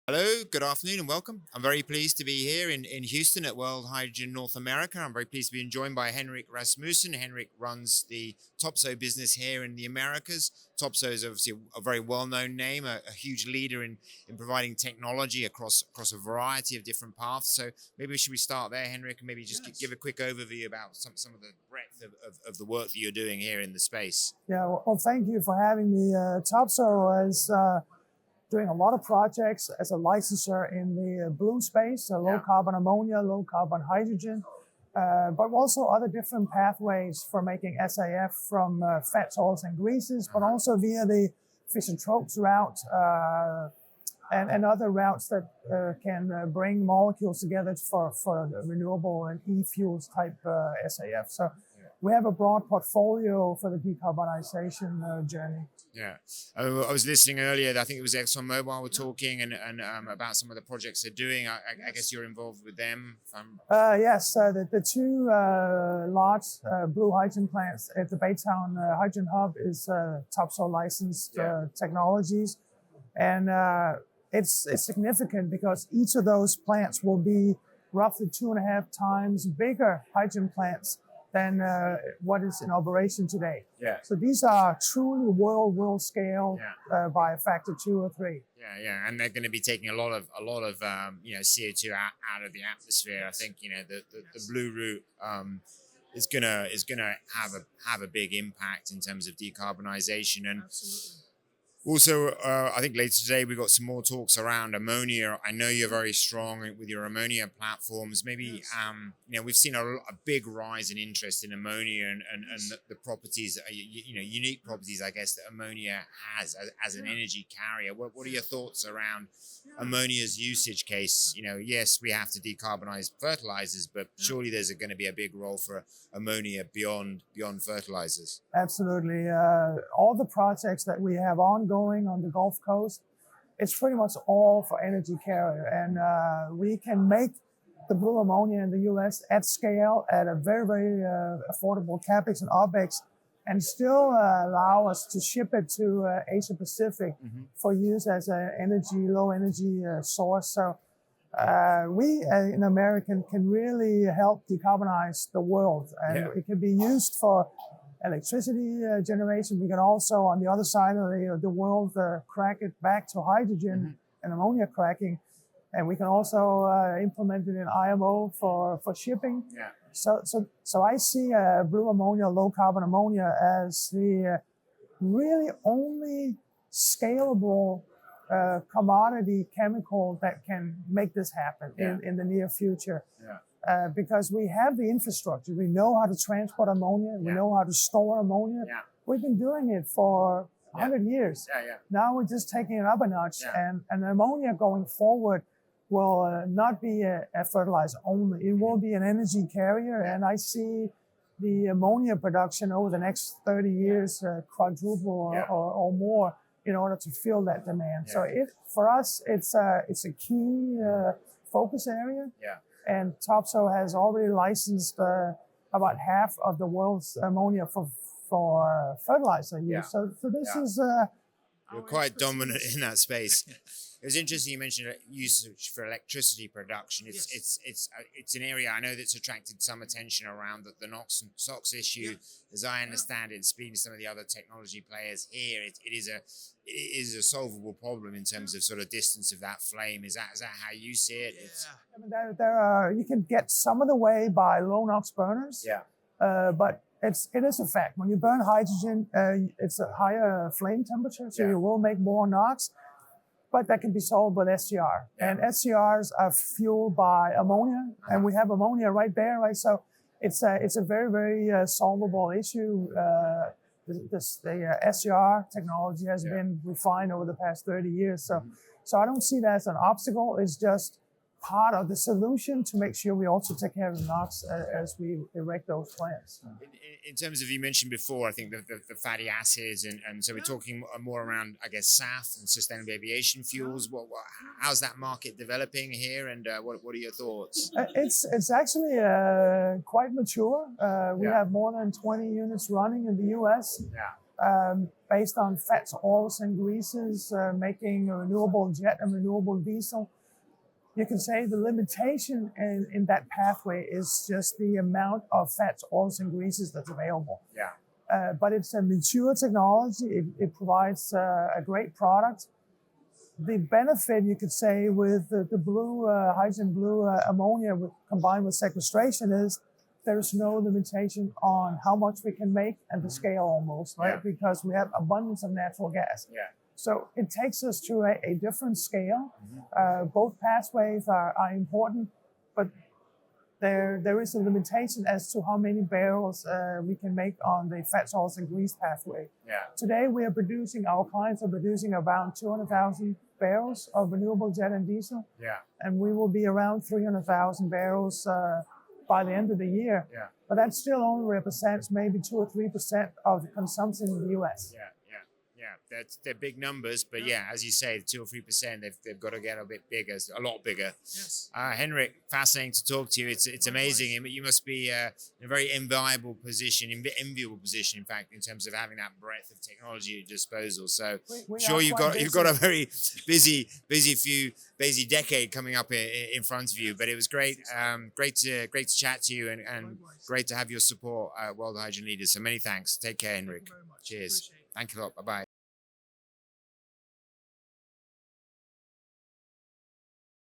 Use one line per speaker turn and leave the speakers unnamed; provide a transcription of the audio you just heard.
Hello, good afternoon and welcome. I'm very pleased to be here in Houston at World Hydrogen North America. I'm very pleased to be joined by Henrik Rasmussen. Henrik runs the Topsoe business here in the Americas. Topsoe is obviously a very well-known name, a huge leader in providing technology across a variety of different paths. So maybe should we start there, Henrik, and maybe just give a quick overview about some of the breadth of the work that you're doing here in the space.
Yeah, well, thank you for having me. Topsoe is doing a lot of projects as a licensor in the blue space, low carbon ammonia, low carbon hydrogen, but also other different pathways for making SAF from fats, oils, and greases, but also via the fish-and-tropes route and other routes that can bring molecules together for renewable and e-fuels type SAF. So we have a broad portfolio for the decarbonization journey.
Yeah, I was listening earlier. I think it was ExxonMobil were talking and about some of the projects they're doing. I guess you're involved with them.
Yes, the two large blue hydrogen plants at the Baytown Hydrogen Hub is Topsoe licensed technologies, and it's significant because each of those plants will be roughly 2.5 times bigger hydrogen plants than what is in operation today.
Yeah.
So these are truly world scale by a factor 2 or 3.
Yeah, and they're going to be taking a lot of CO2 out of the atmosphere. I think the blue route is gonna have a big impact in terms of decarbonization. And
Absolutely.
also, I think later today we've got some more talks around ammonia. I know you're very strong with your ammonia platforms. Maybe, we've seen a big rise in interest in ammonia and the properties, unique properties, I guess, that ammonia has as an energy carrier. What are your thoughts around ammonia's usage case? Yes, we have to decarbonize fertilizers, but surely there's going to be a big role for ammonia beyond fertilizers.
Absolutely. All the projects that we have ongoing on the Gulf Coast, it's pretty much all for energy carrier. And we can make the blue ammonia in the US at scale at a very affordable CapEx and OpEx and still allow us to ship it to Asia Pacific for use as a low energy source. So we in America can really help decarbonize the world, and it can be used for electricity generation. We can also, on the other side of the world, crack it back to hydrogen and ammonia cracking, and we can also implement it in IMO for shipping.
Yeah.
So I see blue ammonia, low carbon ammonia as the really only scalable commodity chemical that can make this happen in the near future.
Yeah.
Because we have the infrastructure. We know how to transport ammonia. We know how to store ammonia.
Yeah.
We've been doing it for 100 years.
Yeah.
Now we're just taking it up a notch. And ammonia going forward will not be a fertilizer only. It will be an energy carrier. And I see the ammonia production over the next 30 years quadruple or more in order to fill that demand. So for us, it's a key focus area.
Yeah.
And Topsoe has already licensed about half of the world's ammonia for fertilizer use. So this is
you're quite dominant in that space. It was interesting you mentioned usage for electricity production. It's an area I know that's attracted some attention around the NOx and SOx issue. As I understand it, speaking to some of the other technology players here, it is a solvable problem in terms of sort of distance of that flame. Is that how you see it?
I mean, there are, you can get some of the way by low NOx burners. But it is a fact. When you burn hydrogen, it's a higher flame temperature, so you will make more NOx. But that can be solved with SCR. And SCRs are fueled by ammonia, and we have ammonia right there, right? So it's a very solvable issue. The SCR technology has been refined over the past 30 years. So I don't see that as an obstacle. It's just part of the solution to make sure we also take care of the NOx as we erect those plants.
In terms of, you mentioned before, I think the fatty acids, and so we're talking more around, I guess, SAF and sustainable aviation fuels. How's that market developing here, and what are your thoughts?
It's actually quite mature. We have more than 20 units running in the US. based on fats, oils, and greases, making a renewable jet and renewable diesel. You can say the limitation in that pathway is just the amount of fats, oils, and greases that's available.
Yeah.
But it's a mature technology. It provides a great product. The benefit, you could say, with the blue hydrogen, blue ammonia combined with sequestration is there's no limitation on how much we can make and the scale almost, right?
Yeah.
Because we have abundance of natural gas.
Yeah.
So it takes us to a different scale. Both pathways are important, but there is a limitation as to how many barrels we can make on the fats, oils, and grease pathway.
Yeah.
Today our clients are producing around 200,000 barrels of renewable jet and diesel.
Yeah.
And we will be around 300,000 barrels by the end of the year.
Yeah.
But that still only represents maybe 2 or 3% of the consumption in the US.
Yeah. They're big numbers, but yeah, as you say, 2 or 3%, they've got to get a bit bigger, a lot bigger.
Yes.
Henrik, fascinating to talk to you. It's amazing. You must be in a very enviable position, enviable position, in fact, in terms of having that breadth of technology at your disposal. So
We
sure
are
you've
quite
got a
busy.
very busy decade coming up in front of you. But it was great to chat to you and
Likewise.
great to have your support, World Hydrogen Leaders. So many thanks. Take care,
Thank you
Henrik.
very much.
Cheers.
Appreciate it.
Thank you a lot. Bye bye.